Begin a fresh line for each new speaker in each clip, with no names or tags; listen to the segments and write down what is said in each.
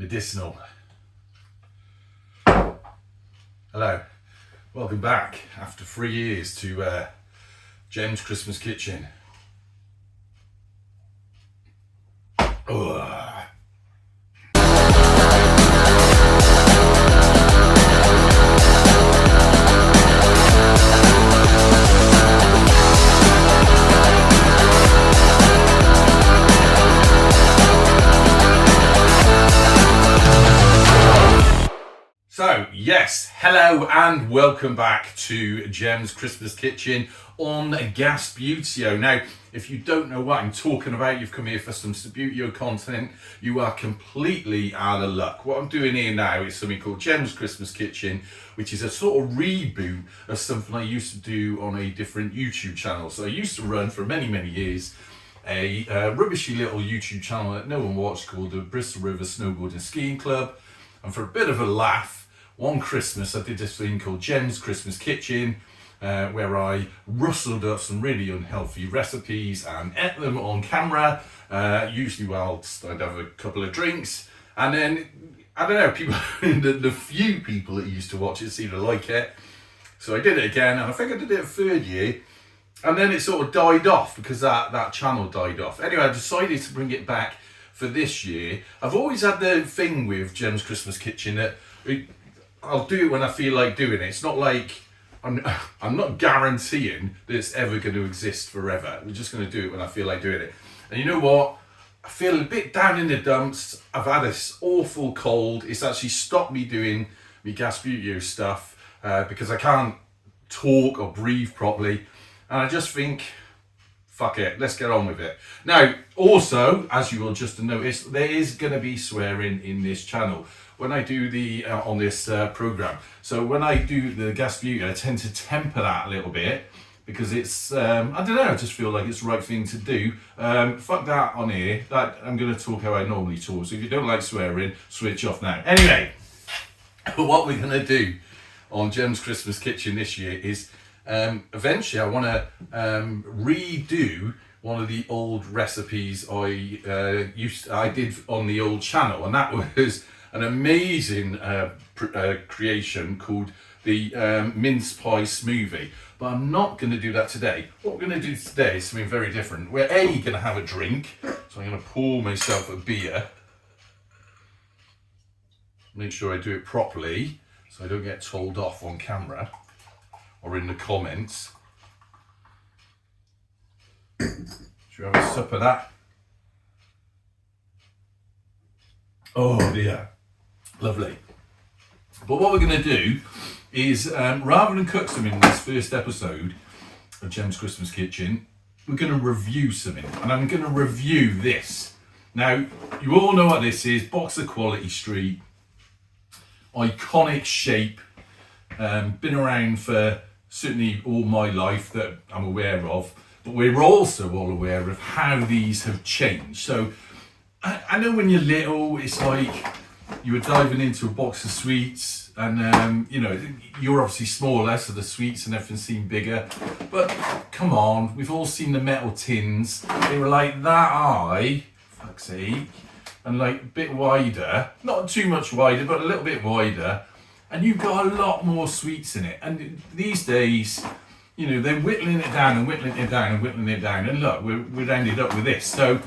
medicinal. Hello, welcome back after 3 years to Jem's Christmas Kitchen. Ugh. So, yes, hello and welcome back to Jem's Christmas Kitchen on Gvidon. Now, if you don't know what I'm talking about, you've come here for some Subbuteo content, you are completely out of luck. What I'm doing here now is something called Jem's Christmas Kitchen, which is a sort of reboot of something I used to do on a different YouTube channel. So I used to run for many, many years a rubbishy little YouTube channel that no one watched called the Bristol River Snowboard and Skiing Club. And for a bit of a laugh, one Christmas I did this thing called Jem's Christmas Kitchen, where I rustled up some really unhealthy recipes and ate them on camera, usually whilst I'd have a couple of drinks. And then, I don't know, people, the few people that used to watch it seemed to like it. So I did it again, and I think I did it a third year. And then it sort of died off because that channel died off. Anyway, I decided to bring it back for this year. I've always had the thing with Jem's Christmas Kitchen that I'll do it when I feel like doing it. It's not like I'm not guaranteeing that it's ever going to exist forever. We're just going to do it when I feel like doing it. And you know what? I feel a bit down in the dumps. I've had this awful cold. It's actually stopped me doing my Subbuteo stuff because I can't talk or breathe properly. And I just think, fuck it, let's get on with it. Now, also, as you will just notice, there is going to be swearing in this channel when I do the on this program. So when I do the Subbuteo, I tend to temper that a little bit because it's I don't know, I just feel like it's the right thing to do. Fuck that on here. That I'm going to talk how I normally talk. So if you don't like swearing, switch off now. Anyway, what we're going to do on Jem's Christmas Kitchen this year is eventually I want to redo one of the old recipes I did on the old channel, and that was an amazing creation called the mince pie smoothie. But I'm not going to do that today. What we're going to do today is something very different. We're going to have a drink, so I'm going to pour myself a beer. Make sure I do it properly so I don't get told off on camera or in the comments. Should we have a sup of that? Oh dear, lovely. But what we're going to do is, rather than cook something in this first episode of Jem's Christmas Kitchen, we're going to review something. And I'm going to review this. Now, you all know what this is. Boxer Quality Street. Iconic shape. Been around for certainly all my life that I'm aware of, but we're also all aware of how these have changed. So I know when you're little, it's like you were diving into a box of sweets and you know, you're obviously smaller, so the sweets and everything seemed bigger, but come on, we've all seen the metal tins. They were like that high, fuck's sake, and like a bit wider, not too much wider, but a little bit wider. And you've got a lot more sweets in it. And these days, you know, they're whittling it down and whittling it down and whittling it down. And look, we've ended up with this. So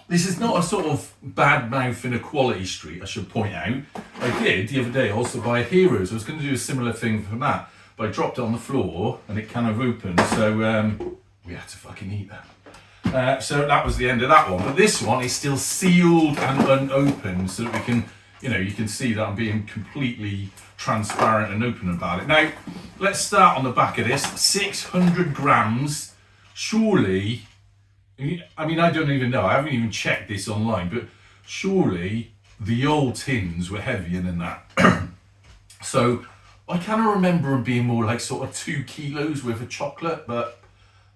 this is not a sort of bad mouth in a quality street, I should point out. I did the other day also buy a Heroes. I was going to do a similar thing for that, but I dropped it on the floor and it kind of opened. So we had to fucking eat that. So that was the end of that one. But this one is still sealed and unopened so that we can, you know, you can see that I'm being completely transparent and open about it. Now, let's start on the back of this. 600 grams. Surely, I mean, I don't even know. I haven't even checked this online, but surely the old tins were heavier than that. So I kind of remember them being more like sort of 2 kilos worth of chocolate, but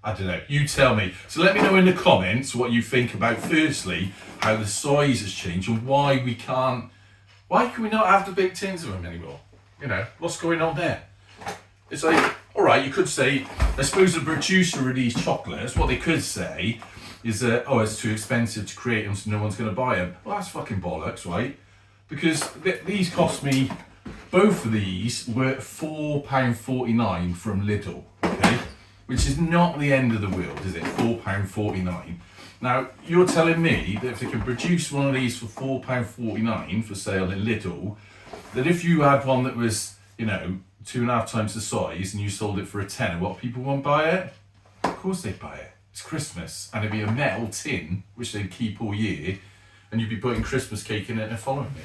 I don't know. You tell me. So let me know in the comments what you think about, firstly, how the size has changed and why can we not have the big tins of them anymore? You know, what's going on there? It's like, all right, you could say, I suppose the producer of these chocolates, what they could say is that, oh, it's too expensive to create them, so no one's going to buy them. Well, that's fucking bollocks, right? Because these cost me, both of these were £4.49 from Lidl, okay? Which is not the end of the world, is it? £4.49. Now, you're telling me that if they can produce one of these for £4.49 for sale in Lidl, that if you had one that was, you know, 2.5 times the size and you sold it for a tenner, what, people won't buy it? Of course they'd buy it. It's Christmas, and it'd be a metal tin, which they'd keep all year, and you'd be putting Christmas cake in it the following year.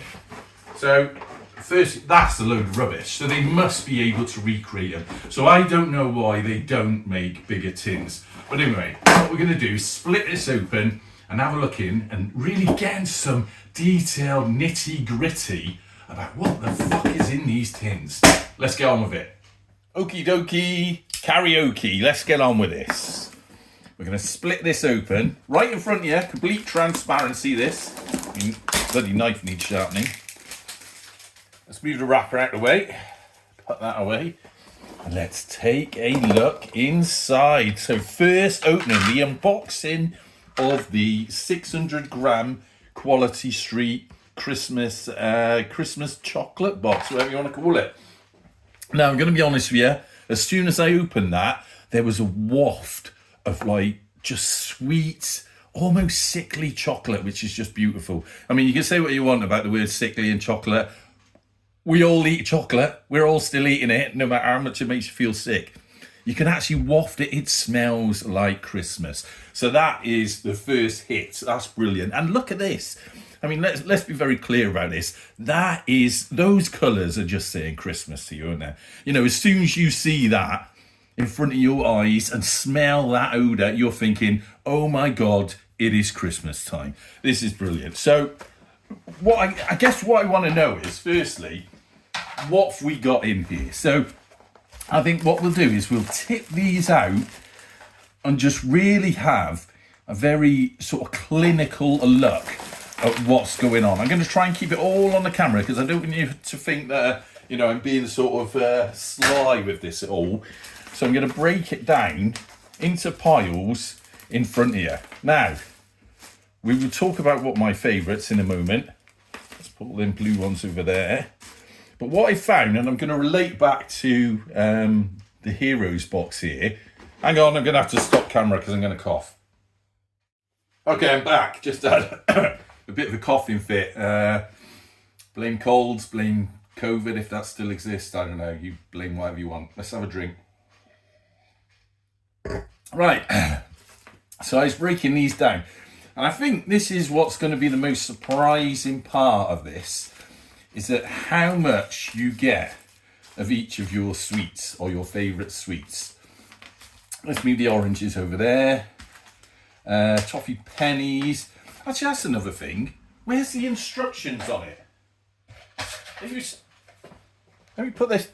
So, first, that's a load of rubbish. So they must be able to recreate them. So I don't know why they don't make bigger tins. But anyway, what we're going to do is split this open and have a look in and really get into some detailed nitty gritty about what the fuck is in these tins. Let's get on with it. Okie dokie, karaoke, let's get on with this. We're going to split this open. Right in front of you, complete transparency this. Bloody knife needs sharpening. Let's move the wrapper out of the way. Put that away. And let's take a look inside. So first opening, the unboxing of the 600 gram Quality Street Christmas chocolate box, whatever you want to call it. Now, I'm going to be honest with you. As soon as I opened that, there was a waft of like just sweet, almost sickly chocolate, which is just beautiful. I mean, you can say what you want about the word sickly and chocolate. We all eat chocolate. We're all still eating it, no matter how much it makes you feel sick. You can actually waft it. It smells like Christmas. So that is the first hit. That's brilliant. And look at this. I mean, let's be very clear about this. Those colours are just saying Christmas to you, aren't they? You know, as soon as you see that in front of your eyes and smell that odour, you're thinking, oh my God, it is Christmas time. This is brilliant. So I guess what I want to know is, firstly, what have we got in here? So I think what we'll do is we'll tip these out and just really have a very sort of clinical look at what's going on. I'm going to try and keep it all on the camera because I don't want you to think that, you know, I'm being sort of sly with this at all. So I'm going to break it down into piles in front of you. Now, we will talk about what my favourites in a moment. Let's put all them blue ones over there. But what I found, and I'm going to relate back to the Heroes box here. Hang on, I'm going to have to stop camera because I'm going to cough. Okay, I'm back. Just had a bit of a coughing fit. Blame colds, blame COVID if that still exists. I don't know. You blame whatever you want. Let's have a drink. Right. So I was breaking these down. And I think this is what's going to be the most surprising part of this, is that how much you get of each of your sweets or your favourite sweets. Let's move the oranges over there. Toffee pennies. Actually, that's another thing. Where's the instructions on it? Let me put this.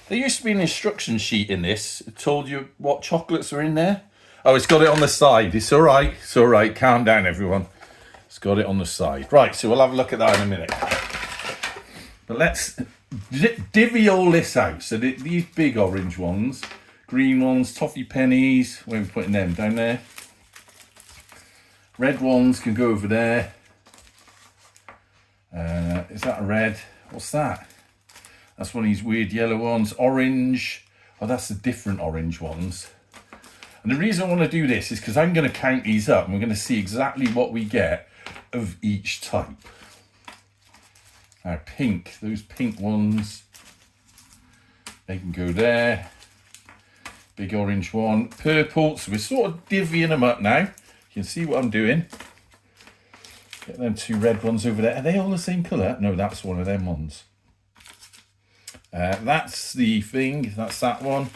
There used to be an instruction sheet in this. It told you what chocolates are in there. Oh, it's got it on the side. It's all right. It's all right. Calm down, everyone. It's got it on the side. Right, so we'll have a look at that in a minute. But let's divvy all this out. So these big orange ones, green ones, toffee pennies. Where are we putting them? Down there. Red ones can go over there. Is that a red? What's that? That's one of these weird yellow ones. Orange. Oh, that's the different orange ones. And the reason I want to do this is because I'm going to count these up and we're going to see exactly what we get of each type. Now, pink. Those pink ones, they can go there. Big orange one. Purple. So we're sort of divvying them up now. You can see what I'm doing. Get them two red ones over there. Are they all the same colour? No, that's one of them ones. That's the thing. That's that one.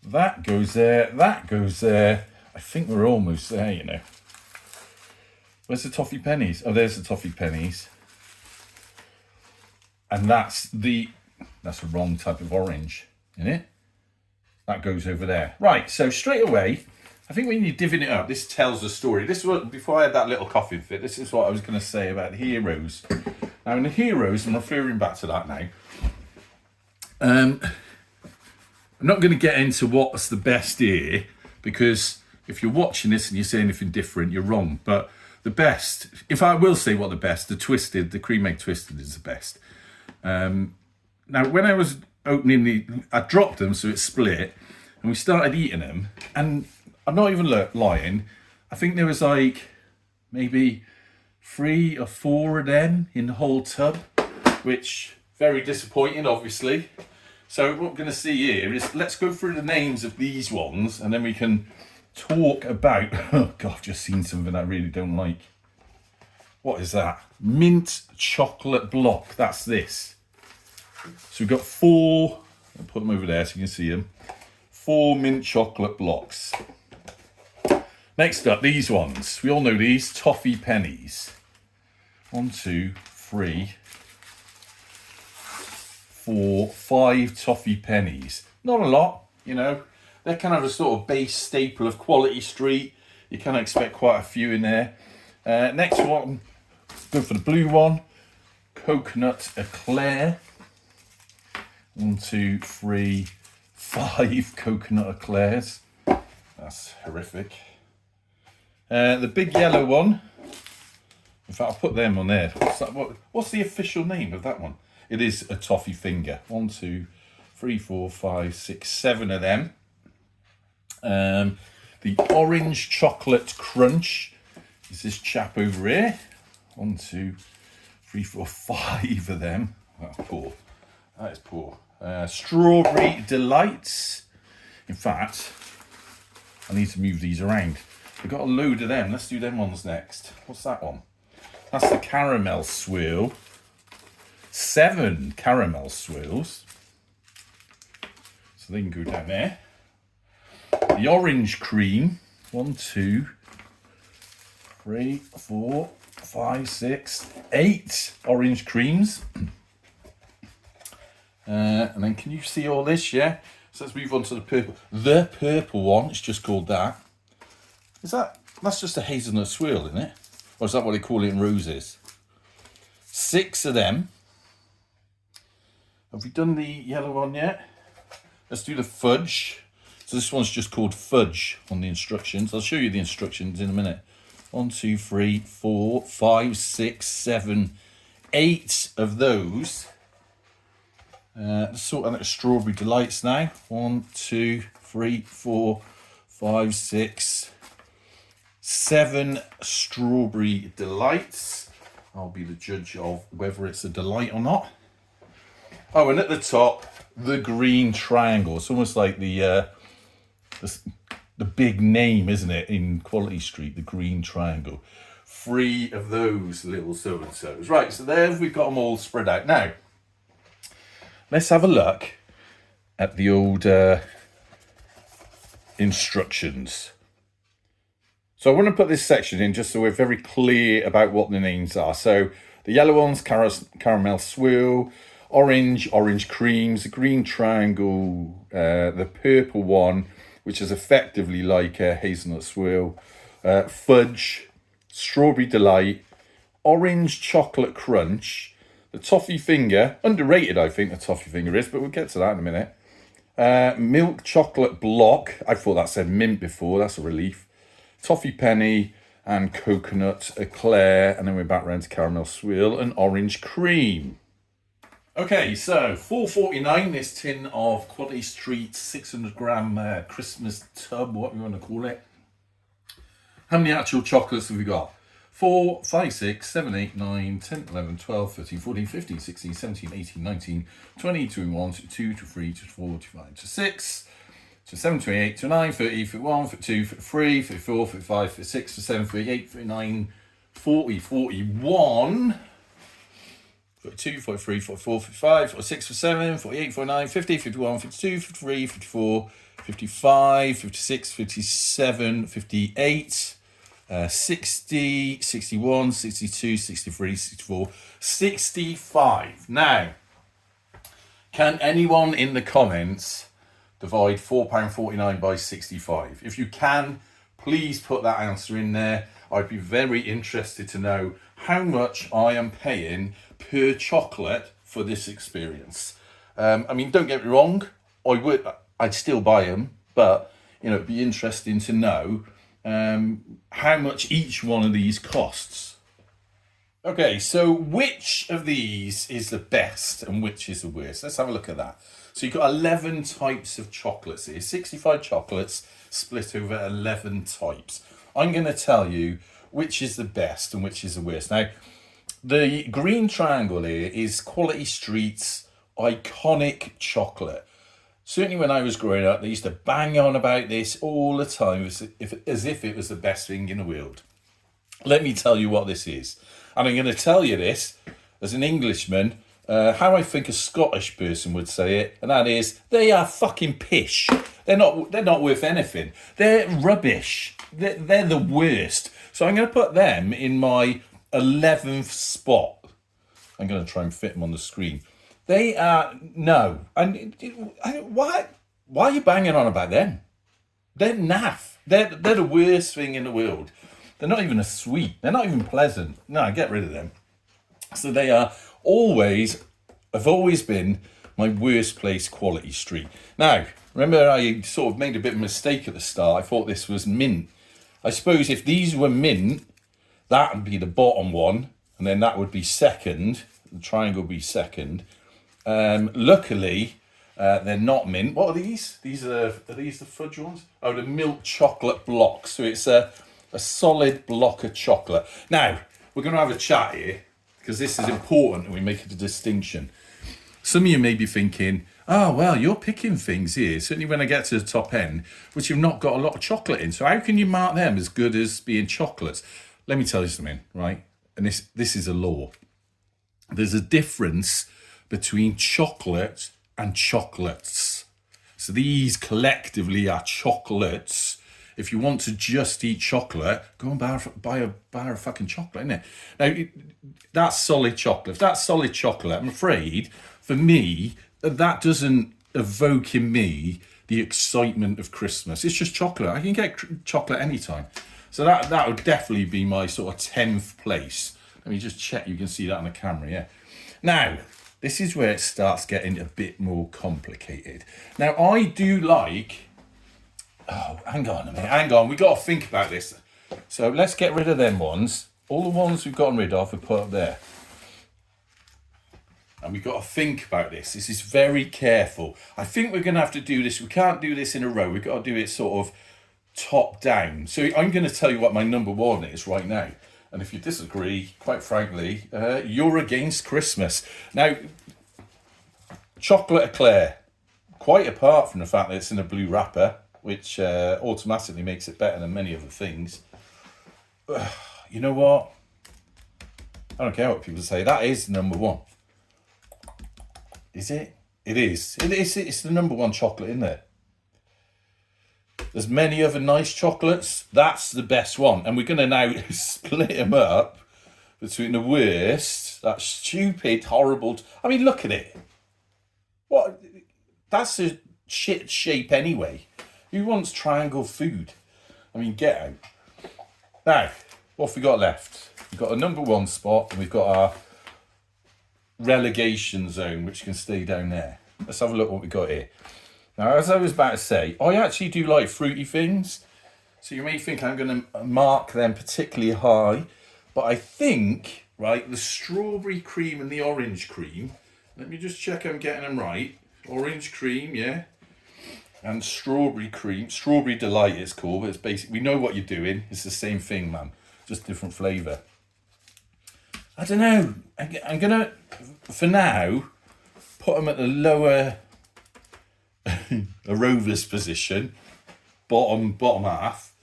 That goes there. That goes there. I think we're almost there, you know. Where's the toffee pennies? Oh, there's the toffee pennies. And that's the wrong type of orange, isn't it? That goes over there. Right, so straight away, I think when you're divvying it up, this tells a story. This is what, before I had that little coughing fit, this is what I was going to say about the Heroes. Now, in the Heroes, I'm referring back to that now. I'm not going to get into what's the best here, because if you're watching this and you say anything different, you're wrong. But the best, if I will say what the best, the cream egg twisted is the best. Now, when I was opening I dropped them so it split, and we started eating them, and I'm not even lying, I think there was like maybe 3 or 4 of them in the whole tub, which very disappointing, obviously. So what we're going to see here is, let's go through the names of these ones, and then we can talk about, oh God, I've just seen something I really don't like. What is that? Mint chocolate block, that's this. So we've got 4, I'll put them over there so you can see them. 4 mint chocolate blocks. Next up, these ones. We all know these, toffee pennies. 1, 2, 3, 4, 5 toffee pennies. Not a lot, you know. They're kind of a sort of base staple of Quality Street. You kind of expect quite a few in there. Next one, go for the blue one. Coconut eclair. 1, 2, 3, 5 coconut eclairs. That's horrific. The big yellow one. In fact, I'll put them on there. What's the official name of that one? It is a toffee finger. 1, 2, 3, 4, 5, 6, 7 of them. The orange chocolate crunch is this chap over here. 1, 2, 3, 4, 5 of them. That's poor. That is poor. Strawberry delights. In fact, I need to move these around. We've got a load of them. Let's do them ones next. What's that one? That's the caramel swirl. 7 caramel swirls. So they can go down there. The orange cream. 1, 2, 3, 4, 5, 6, 8 orange creams. And then can you see all this? Yeah. So let's move on to the purple. The purple one, it's just called that. That's just a hazelnut swirl, isn't it? Or is that what they call it in Roses? 6 of them. Have we done the yellow one yet? Let's do the fudge. So this one's just called fudge on the instructions. I'll show you the instructions in a minute. 1, 2, 3, 4, 5, 6, 7, 8 of those. Let's sort out the strawberry delights now. 1, 2, 3, 4, 5, 6, 7 strawberry delights. I'll be the judge of whether it's a delight or not. Oh, and at the top, the green triangle. It's almost like the big name, isn't it, in Quality Street, the green triangle. 3 of those little so-and-sos. Right, so there we've got them all spread out. Now, let's have a look at the old instructions. So I want to put this section in just so we're very clear about what the names are. So the yellow ones, caramel swirl, orange creams, the green triangle, the purple one, which is effectively like a hazelnut swirl, fudge, strawberry delight, orange chocolate crunch, the toffee finger, underrated I think the toffee finger is, but we'll get to that in a minute. Milk chocolate block, I thought that said mint before, that's a relief. Toffee penny and coconut eclair, and then we're back around to caramel swirl and orange cream. Okay, so $4.49 this tin of Quality Street 600 gram Christmas tub, what we want to call it. How many actual chocolates have we got? 4, 5, 6, 7, 8, 9, 10, 11, 12, 13, 14, 15, 16, 17, 18, 19, 20, 21, 22, 23, 24, 25, 26, 27, 28, 29, 30, 31, 32, 33, 34, 35, 36, 37, 38, 39, 40, 41, 42, 43, 44, 45, 46, 47, 48, 49, 50, 51, 52, 53, 54, 55, 56, 57, 58, 60, 61, 62, 63, 64, 65. Now, can anyone in the comments divide £4.49 by 65? If you can, please put that answer in there. I'd be very interested to know how much I am paying per chocolate for this experience. I mean, don't get me wrong, I'd still buy them, but it'd be interesting to know how much each one of these costs. Okay, so which of these is the best and which is the worst? Let's have a look at that. So you've got 11 types of chocolates here, 65 chocolates split over 11 types. I'm going to tell you which is the best and which is the worst. Now, the green triangle here is Quality Street's iconic chocolate. Certainly when I was growing up, they used to bang on about this all the time as if it was the best thing in the world. Let me tell you what this is. And I'm going to tell you this as an Englishman, how I think a Scottish person would say it, and that is, they are fucking pish. They're not worth anything. They're rubbish. They're the worst. So I'm going to put them in my 11th spot. I'm going to try and fit them on the screen. They are, no. And why are you banging on about them? They're naff. They're the worst thing in the world. They're not even a sweet. They're not even pleasant. No, get rid of them. So they are have always been my worst place, Quality Street. Now, remember I sort of made a bit of a mistake at the start. I thought this was mint. I suppose if these were mint, that would be the bottom one, and then that would be second. The triangle would be second. Luckily, they're not mint. What are these? Are these the fudge ones? Oh, the milk chocolate blocks. So it's a solid block of chocolate. Now, we're going to have a chat here, because this is important and we make it a distinction. Some of you may be thinking, oh, well, you're picking things here, certainly when I get to the top end, which have not got a lot of chocolate in. So how can you mark them as good as being chocolates? Let me tell you something, right? And this is a law. There's a difference between chocolate and chocolates. So these collectively are chocolates. If you want to just eat chocolate, go and buy a bar of fucking chocolate, innit? Now, that's solid chocolate. If that's solid chocolate, I'm afraid, for me, that doesn't evoke in me the excitement of Christmas. It's just chocolate. I can get chocolate anytime. So that would definitely be my sort of 10th place. Let me just check you can see that on the camera, yeah. Now, this is where it starts getting a bit more complicated. Now, I do like... Oh, hang on a minute, hang on. We've got to think about this. So let's get rid of them ones. All the ones we've gotten rid of, we put up there. And we've got to think about this. This is very careful. I think we're going to have to do this. We can't do this in a row. We've got to do it sort of top down. So I'm going to tell you what my number one is right now. And if you disagree, quite frankly, you're against Christmas. Now, chocolate eclair, quite apart from the fact that it's in a blue wrapper, which automatically makes it better than many other things. You know what? I don't care what people say. That is number one. Is it? It is. It's the number one chocolate in there. There's many other nice chocolates. That's the best one. And we're going to now split them up between the worst, that stupid, horrible... I mean, look at it. What? That's a shit shape anyway. Who wants triangle food? I mean, get out. Now, what have we got left? We've got a number one spot and we've got our relegation zone, which can stay down there. Let's have a look what we got here. Now, as I was about to say, I actually do like fruity things. So you may think I'm going to mark them particularly high. But I think, right, the strawberry cream and the orange cream. Let me just check I'm getting them right. Orange cream, yeah. And strawberry cream. Strawberry delight it's called. But it's basically, we know what you're doing. It's the same thing, man. Just different flavour. I don't know. I'm going to, for now, put them at the lower... a rover's position, bottom half,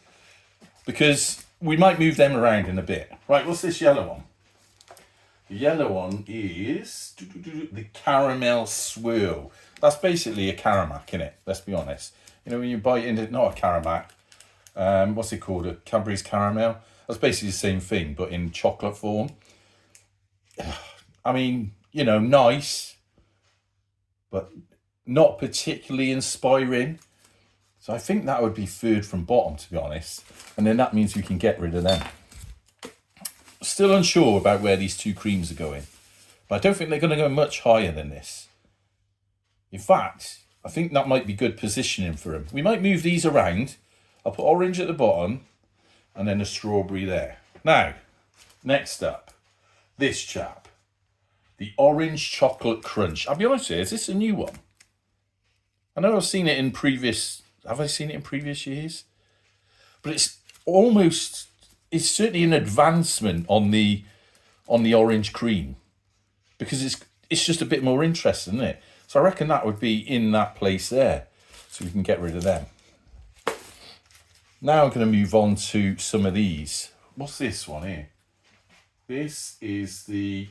because we might move them around in a bit. Right, what's this yellow one? The yellow one is the caramel swirl. That's basically a Caramac, innit? Let's be honest. You know when you bite into, not a Caramac, what's it called? A Cadbury's caramel. That's basically the same thing, but in chocolate form. I mean, you know, nice, but not particularly inspiring. So I think that would be third from bottom, to be honest. And then that means we can get rid of them. Still unsure about where these two creams are going. But I don't think they're going to go much higher than this. In fact, I think that might be good positioning for him. We might move these around. I'll put orange at the bottom and then a strawberry there. Now, next up, this chap. The Orange Chocolate Crunch. I'll be honest with you, is this a new one? I know I've seen it in previous... Have I seen it in previous years? But it's almost... It's certainly an advancement on the orange cream. Because it's just a bit more interesting, isn't it? So I reckon that would be in that place there. So we can get rid of them. Now I'm going to move on to some of these. What's this one here? This is the...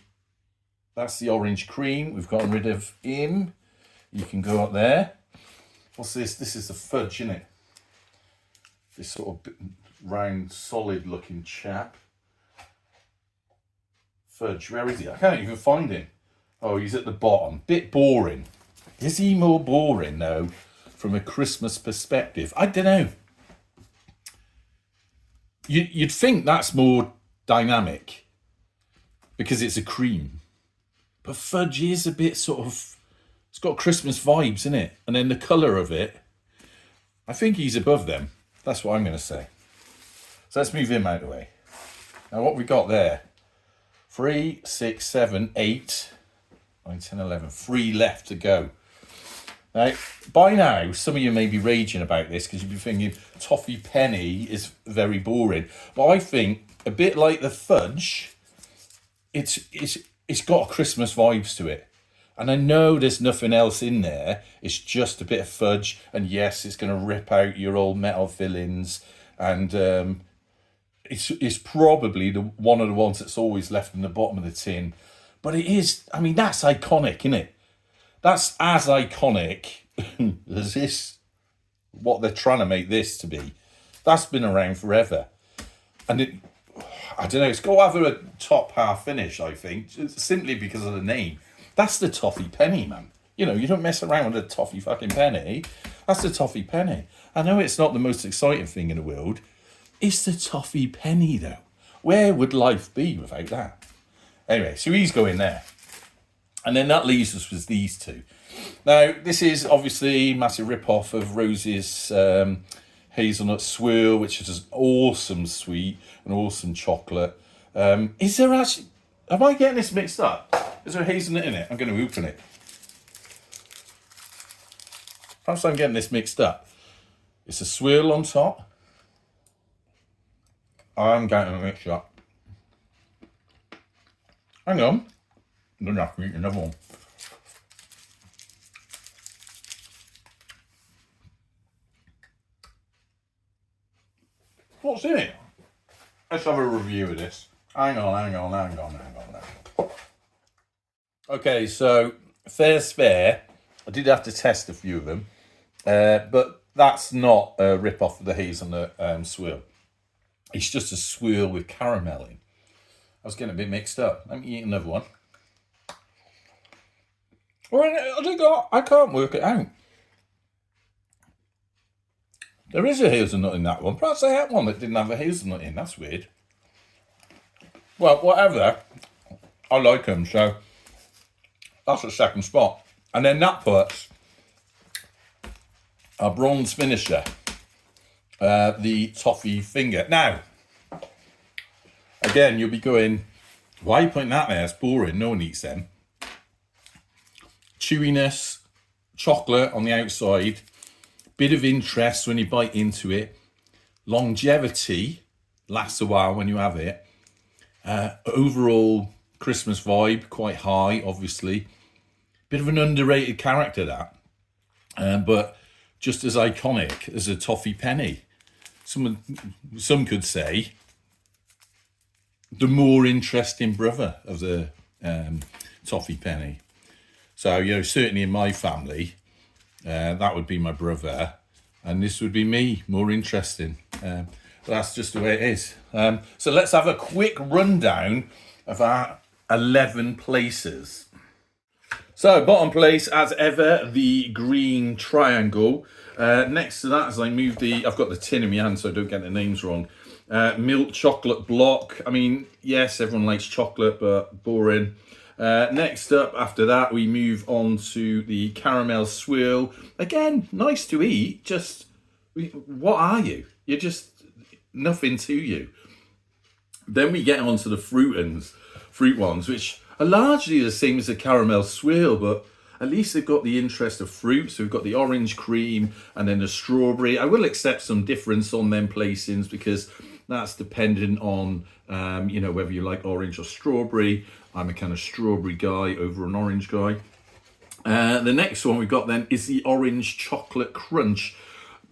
That's the orange cream. We've gotten rid of him. You can go up there. What's this? This is the fudge, isn't it? This sort of round, solid-looking chap. Fudge, where is he? I can't even find him. Oh, he's at the bottom. Bit boring. Is he more boring, though, from a Christmas perspective? I don't know. You'd think that's more dynamic because it's a cream. But fudge is a bit sort of... It's got Christmas vibes, isn't it? And then the colour of it, I think he's above them. That's what I'm going to say. So let's move him out of the way. Now what we got there? 3, 6, 7, 8, 9, 10, 11. 3 left to go. Now, by now, some of you may be raging about this because you'd be thinking toffee penny is very boring. But I think, a bit like the fudge, it's got Christmas vibes to it. And I know there's nothing else in there. It's just a bit of fudge. And yes, it's going to rip out your old metal fillings. And it's probably one of the ones that's always left in the bottom of the tin. But it is, I mean, that's iconic, isn't it? That's as iconic as this, what they're trying to make this to be. That's been around forever. And it, I don't know, it's got to have a top half finish, I think, simply because of the name. That's the toffee penny, man. You know, you don't mess around with a toffee fucking penny. That's the toffee penny. I know it's not the most exciting thing in the world. It's the toffee penny, though. Where would life be without that? Anyway, so he's going there. And then that leaves us with these two. Now, this is obviously a massive rip-off of Rose's hazelnut swirl, which is an awesome sweet, an awesome chocolate. Is there actually... Am I getting this mixed up? Is there a hazelnut in it? I'm going to open it. Perhaps I'm getting this mixed up. It's a swirl on top. I'm getting it mixed up. Hang on. I'm going to have to eat another one. What's in it? Let's have a review of this. Hang on. Okay, so fair's fair. I did have to test a few of them. But that's not a rip-off of the hazelnut swirl. It's just a swirl with caramel in. I was getting a bit mixed up. Let me eat another one. Well, I can't work it out. There is a hazelnut in that one. Perhaps I had one that didn't have a hazelnut in. That's weird. Well, whatever. I like them, so that's the second spot. And then that puts a bronze finisher, the toffee finger. Now, again, you'll be going, why are you putting that there? It's boring. No one eats them. Chewiness, chocolate on the outside, bit of interest when you bite into it. Longevity, lasts a while when you have it. Overall Christmas vibe, quite high, obviously. Bit of an underrated character, that. But just as iconic as a toffee penny. Some could say the more interesting brother of the toffee penny. So, you know, certainly in my family, that would be my brother, and this would be me, more interesting. But that's just the way it is. So let's have a quick rundown of our 11 places. So, bottom place, as ever, the green triangle. Next to that, as I move I've got the tin in my hand so I don't get the names wrong. Milk chocolate block. I mean, yes, everyone likes chocolate, but boring. Next up, after that, we move on to the caramel swirl. Again, nice to eat, just, what are you? You're just nothing to you. Then we get on to the fruit ones, which are largely the same as the caramel swirl, but at least they've got the interest of fruit. So we've got the orange cream and then the strawberry. I will accept some difference on them placings because that's dependent on, whether you like orange or strawberry. I'm a kind of strawberry guy over an orange guy. The next one we've got then is the orange chocolate crunch.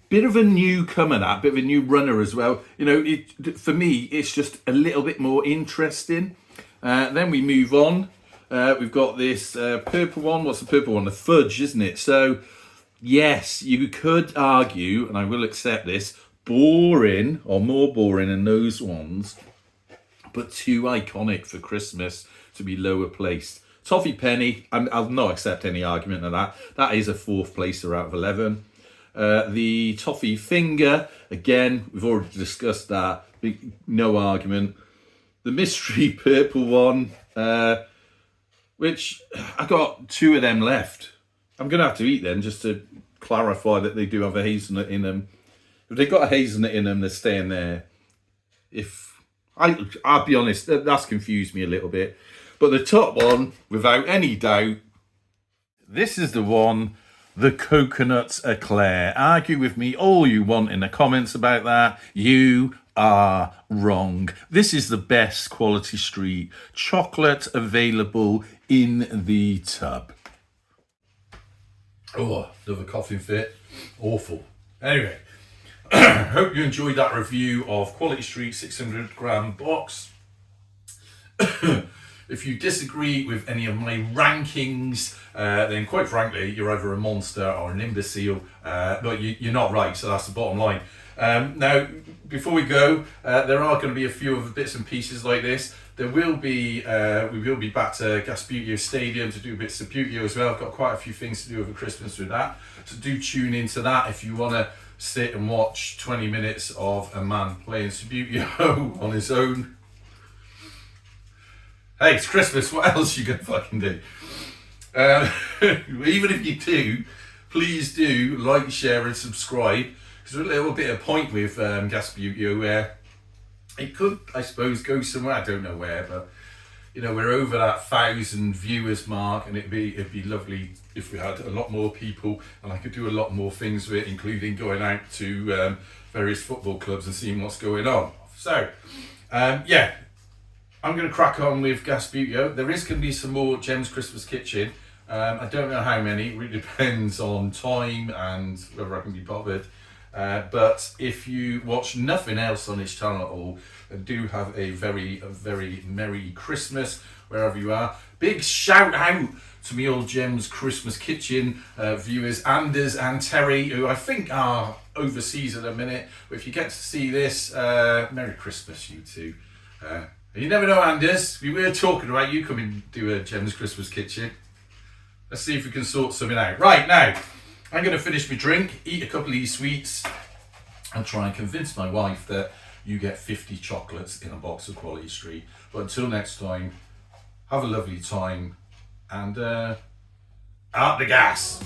Bit of a newcomer, that bit of a new runner as well. For me, it's just a little bit more interesting. Then we move on. We've got this purple one. What's the purple one? The fudge, isn't it? So, yes, you could argue, and I will accept this, boring or more boring than those ones, but too iconic for Christmas to be lower placed. Toffee penny, I'll not accept any argument of that. That is a 4th placer out of 11. The toffee finger, again, we've already discussed that. No argument. The mystery purple one, which I got 2 of them left. I'm going to have to eat them just to clarify that they do have a hazelnut in them. If they've got a hazelnut in them, they're staying there. I'll be honest, that's confused me a little bit. But the top one, without any doubt, this is the one, the coconut eclair. Argue with me all you want in the comments about that. You are wrong. This is the best quality street chocolate available in the tub. Oh, another coughing fit. Awful. Anyway, hope you enjoyed that review of Quality Street 600-gram box. If you disagree with any of my rankings, then quite frankly, you're either a monster or an imbecile, but you're not right, so that's the bottom line. Now, before we go, there are going to be a few other bits and pieces like this. There will be, we will be back to Gasputio Stadium to do bits of Butio as well. I've got quite a few things to do over Christmas with that, so do tune into that if you want to sit and watch 20 minutes of a man playing Subbuteo on his own. Hey, it's Christmas, what else you gonna fucking do? Even if you do, please do like, share and subscribe. Because there's a little bit of point with Gasputio where it could, I suppose, go somewhere. I don't know where, but we're over that 1,000 viewers mark, and it'd be lovely if we had a lot more people and I could do a lot more things with it, including going out to various football clubs and seeing what's going on. So, yeah. I'm going to crack on with Gasputio. There is going to be some more Gem's Christmas Kitchen. I don't know how many. It really depends on time and whether I can be bothered. But if you watch nothing else on this channel at all, do have a very Merry Christmas wherever you are. Big shout out to me old Gem's Christmas Kitchen viewers, Anders and Terry, who I think are overseas at the minute. But if you get to see this, Merry Christmas, you two. You never know, Anders. We were talking about you coming to do a Gem's Christmas Kitchen. Let's see if we can sort something out. Right, now, I'm going to finish my drink, eat a couple of these sweets, and try and convince my wife that you get 50 chocolates in a box of Quality Street. But until next time, have a lovely time, and out the gas.